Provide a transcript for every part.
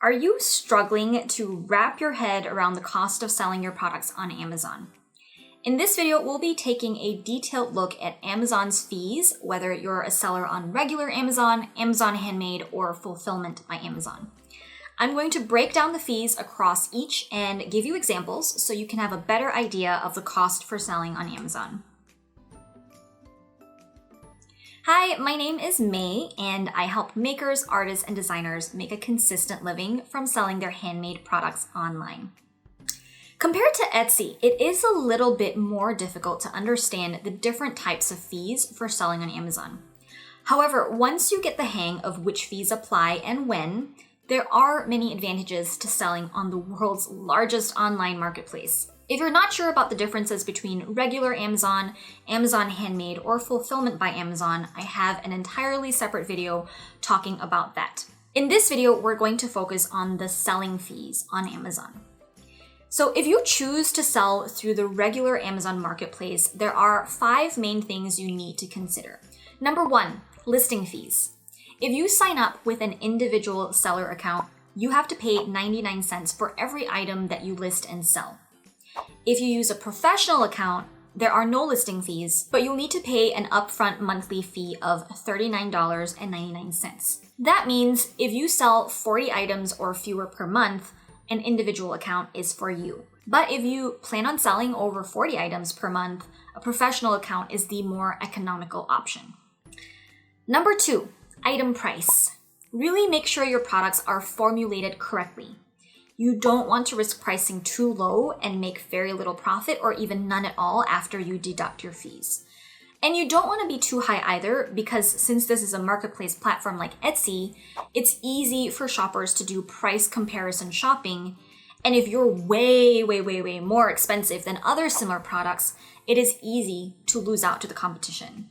Are you struggling to wrap your head around the cost of selling your products on Amazon? In this video, we'll be taking a detailed look at Amazon's fees, whether you're a seller on regular Amazon, Amazon Handmade, or Fulfillment by Amazon. I'm going to break down the fees across each and give you examples so you can have a better idea of the cost for selling on Amazon. Hi, my name is May, and I help makers, artists, and designers make a consistent living from selling their handmade products online. Compared to Etsy, it is a little bit more difficult to understand the different types of fees for selling on Amazon. However, once you get the hang of which fees apply and when, there are many advantages to selling on the world's largest online marketplace. If you're not sure about the differences between regular Amazon, Amazon Handmade, or Fulfillment by Amazon, I have an entirely separate video talking about that. In this video, we're going to focus on the selling fees on Amazon. So if you choose to sell through the regular Amazon marketplace, there are 5 main things you need to consider. Number 1, listing fees. If you sign up with an individual seller account, you have to pay 99 cents for every item that you list and sell. If you use a professional account, there are no listing fees, but you'll need to pay an upfront monthly fee of $39.99. That means if you sell 40 items or fewer per month, an individual account is for you. But if you plan on selling over 40 items per month, a professional account is the more economical option. Number 2, item price. Really make sure your products are formulated correctly. You don't want to risk pricing too low and make very little profit or even none at all after you deduct your fees. And you don't want to be too high either, because since this is a marketplace platform like Etsy, it's easy for shoppers to do price comparison shopping. And if you're way more expensive than other similar products, it is easy to lose out to the competition.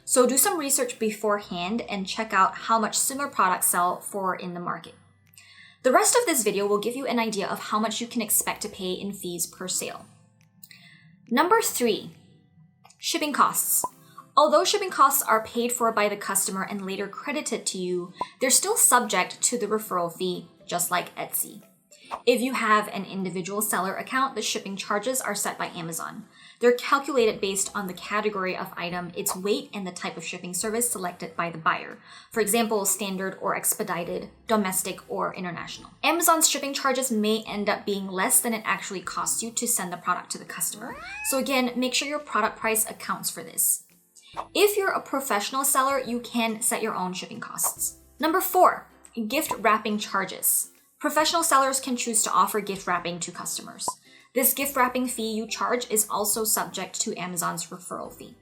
So do some research beforehand and check out how much similar products sell for in the market. The rest of this video will give you an idea of how much you can expect to pay in fees per sale. Number 3, shipping costs. Although shipping costs are paid for by the customer and later credited to you, they're still subject to the referral fee, just like Etsy. If you have an individual seller account, the shipping charges are set by Amazon. They're calculated based on the category of item, its weight, and the type of shipping service selected by the buyer. For example, standard or expedited, domestic or international. Amazon's shipping charges may end up being less than it actually costs you to send the product to the customer. So again, make sure your product price accounts for this. If you're a professional seller, you can set your own shipping costs. Number 4, gift wrapping charges. Professional sellers can choose to offer gift wrapping to customers. This gift wrapping fee you charge is also subject to Amazon's referral fee.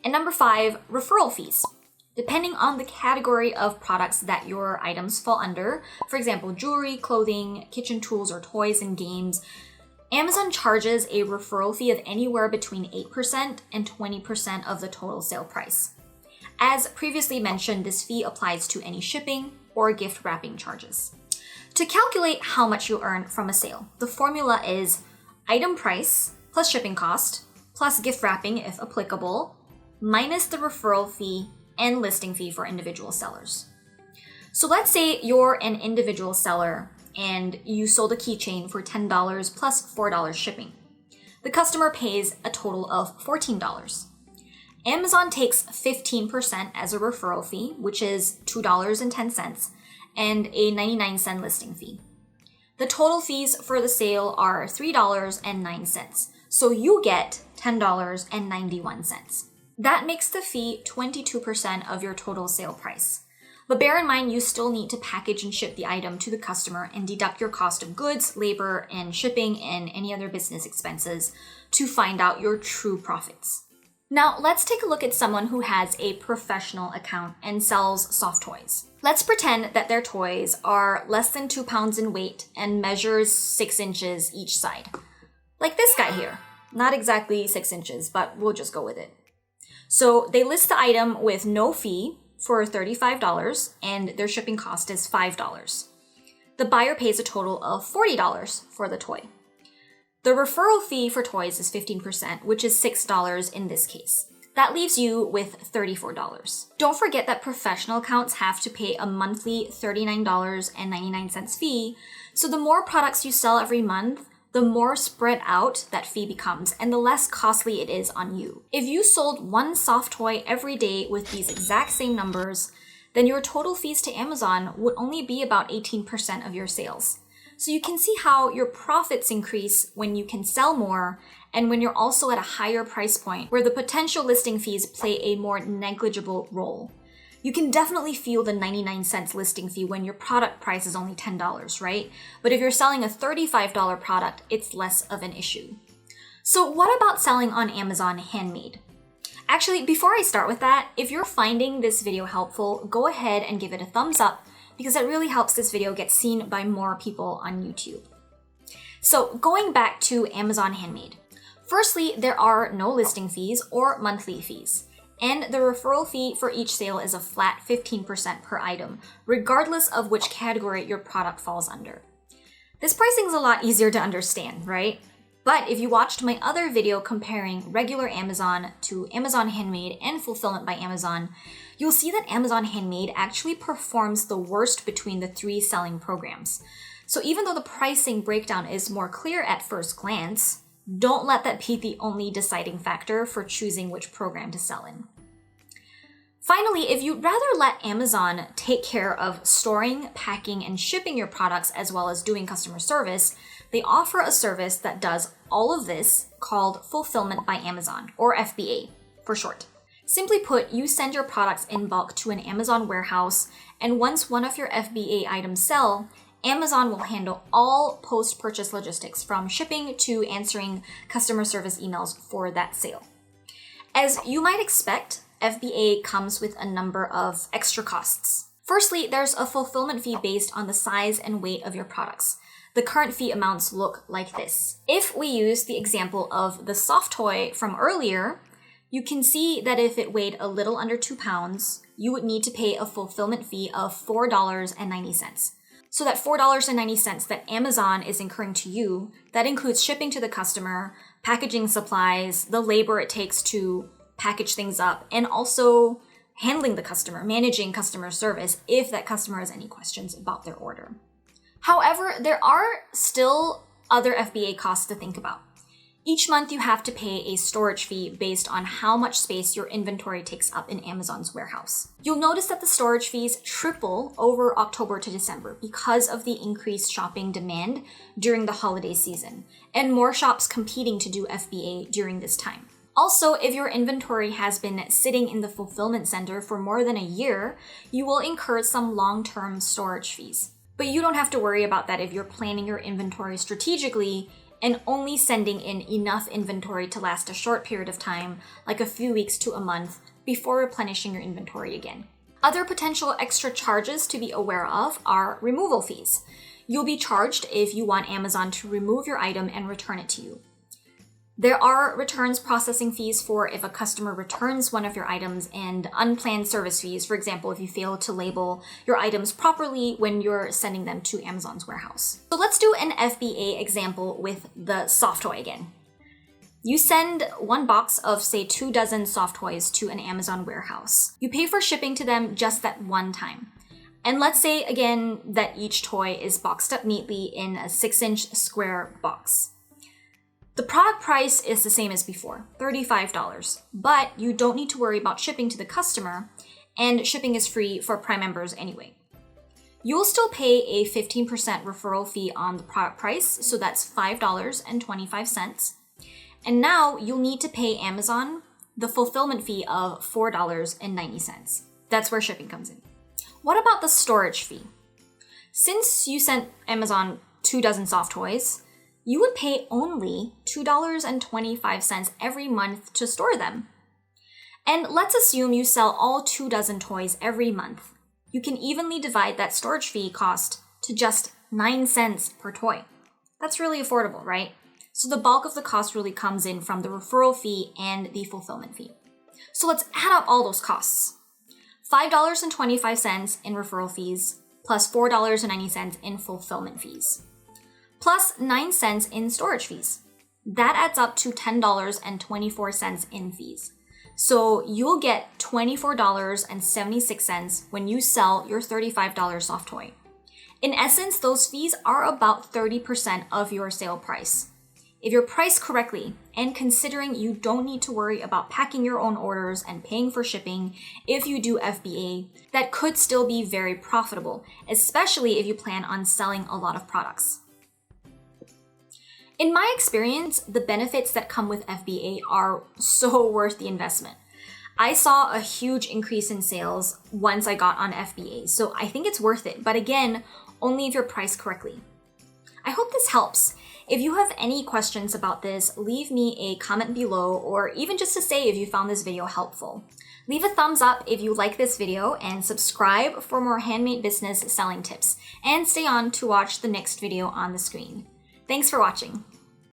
And number 5, referral fees. Depending on the category of products that your items fall under, for example, jewelry, clothing, kitchen tools, or toys and games, Amazon charges a referral fee of anywhere between 8% and 20% of the total sale price. As previously mentioned, this fee applies to any shipping or gift wrapping charges. To calculate how much you earn from a sale, the formula is item price plus shipping cost plus gift wrapping if applicable minus the referral fee and listing fee for individual sellers. So let's say you're an individual seller and you sold a keychain for $10 plus $4 shipping. The customer pays a total of $14. Amazon takes 15% as a referral fee, which is $2.10, and a 99-cent listing fee. The total fees for the sale are $3.09, so you get $10.91. That makes the fee 22% of your total sale price. But bear in mind, you still need to package and ship the item to the customer and deduct your cost of goods, labor, and shipping and any other business expenses to find out your true profits. Now, let's take a look at someone who has a professional account and sells soft toys. Let's pretend that their toys are less than 2 pounds in weight and measures 6 inches each side. Like this guy here. Not exactly 6 inches, but we'll just go with it. So they list the item with no fee for $35 and their shipping cost is $5. The buyer pays a total of $40 for the toy. The referral fee for toys is 15%, which is $6 in this case. That leaves you with $34. Don't forget that professional accounts have to pay a monthly $39.99 fee, so the more products you sell every month, the more spread out that fee becomes and the less costly it is on you. If you sold one soft toy every day with these exact same numbers, then your total fees to Amazon would only be about 18% of your sales. So you can see how your profits increase when you can sell more and when you're also at a higher price point where the potential listing fees play a more negligible role. You can definitely feel the 99 cents listing fee when your product price is only $10, right? But if you're selling a $35 product, it's less of an issue. So what about selling on Amazon Handmade? Actually, before I start with that, if you're finding this video helpful, go ahead and give it a thumbs up because it really helps this video get seen by more people on YouTube. So going back to Amazon Handmade. Firstly, there are no listing fees or monthly fees, and the referral fee for each sale is a flat 15% per item, regardless of which category your product falls under. This pricing is a lot easier to understand, right? But if you watched my other video comparing regular Amazon to Amazon Handmade and Fulfillment by Amazon, you'll see that Amazon Handmade actually performs the worst between the three selling programs. So even though the pricing breakdown is more clear at first glance, don't let that be the only deciding factor for choosing which program to sell in. Finally, if you'd rather let Amazon take care of storing, packing, and shipping your products as well as doing customer service, they offer a service that does all of this called Fulfillment by Amazon, or FBA for short. Simply put, you send your products in bulk to an Amazon warehouse, and once one of your FBA items sell, Amazon will handle all post-purchase logistics from shipping to answering customer service emails for that sale. As you might expect, FBA comes with a number of extra costs. Firstly, there's a fulfillment fee based on the size and weight of your products. The current fee amounts look like this. If we use the example of the soft toy from earlier, you can see that if it weighed a little under 2 pounds, you would need to pay a fulfillment fee of $4.90. So that $4.90 that Amazon is incurring to you, that includes shipping to the customer, packaging supplies, the labor it takes to package things up, and also handling the customer, managing customer service if that customer has any questions about their order. However, there are still other FBA costs to think about. Each month you have to pay a storage fee based on how much space your inventory takes up in Amazon's warehouse. You'll notice that the storage fees triple over October to December because of the increased shopping demand during the holiday season, and more shops competing to do FBA during this time. Also, if your inventory has been sitting in the fulfillment center for more than a year, you will incur some long-term storage fees. But you don't have to worry about that if you're planning your inventory strategically and only sending in enough inventory to last a short period of time, like a few weeks to a month, before replenishing your inventory again. Other potential extra charges to be aware of are removal fees. You'll be charged if you want Amazon to remove your item and return it to you. There are returns processing fees for if a customer returns one of your items, and unplanned service fees, for example, if you fail to label your items properly when you're sending them to Amazon's warehouse. So let's do an FBA example with the soft toy again. You send one box of, say, 2 dozen soft toys to an Amazon warehouse. You pay for shipping to them just that one time. And let's say, again, that each toy is boxed up neatly in a 6-inch square box. The product price is the same as before, $35, but you don't need to worry about shipping to the customer, and shipping is free for Prime members anyway. You'll still pay a 15% referral fee on the product price, so that's $5.25. And now you'll need to pay Amazon the fulfillment fee of $4.90. That's where shipping comes in. What about the storage fee? Since you sent Amazon 2 dozen soft toys, you would pay only $2.25 every month to store them. And let's assume you sell all 2 dozen toys every month. You can evenly divide that storage fee cost to just 9 cents per toy. That's really affordable, right? So the bulk of the cost really comes in from the referral fee and the fulfillment fee. So let's add up all those costs. $5.25 in referral fees, plus $4.90 in fulfillment fees, plus 9 cents in storage fees. That adds up to $10.24 in fees. So you'll get $24.76 when you sell your $35 soft toy. In essence, those fees are about 30% of your sale price. If you're priced correctly, and considering you don't need to worry about packing your own orders and paying for shipping if you do FBA, that could still be very profitable, especially if you plan on selling a lot of products. In my experience, the benefits that come with FBA are so worth the investment. I saw a huge increase in sales once I got on FBA, so I think it's worth it, but again, only if you're priced correctly. I hope this helps. If you have any questions about this, leave me a comment below, or even just to say if you found this video helpful. Leave a thumbs up if you like this video and subscribe for more handmade business selling tips, and stay on to watch the next video on the screen. Thanks for watching.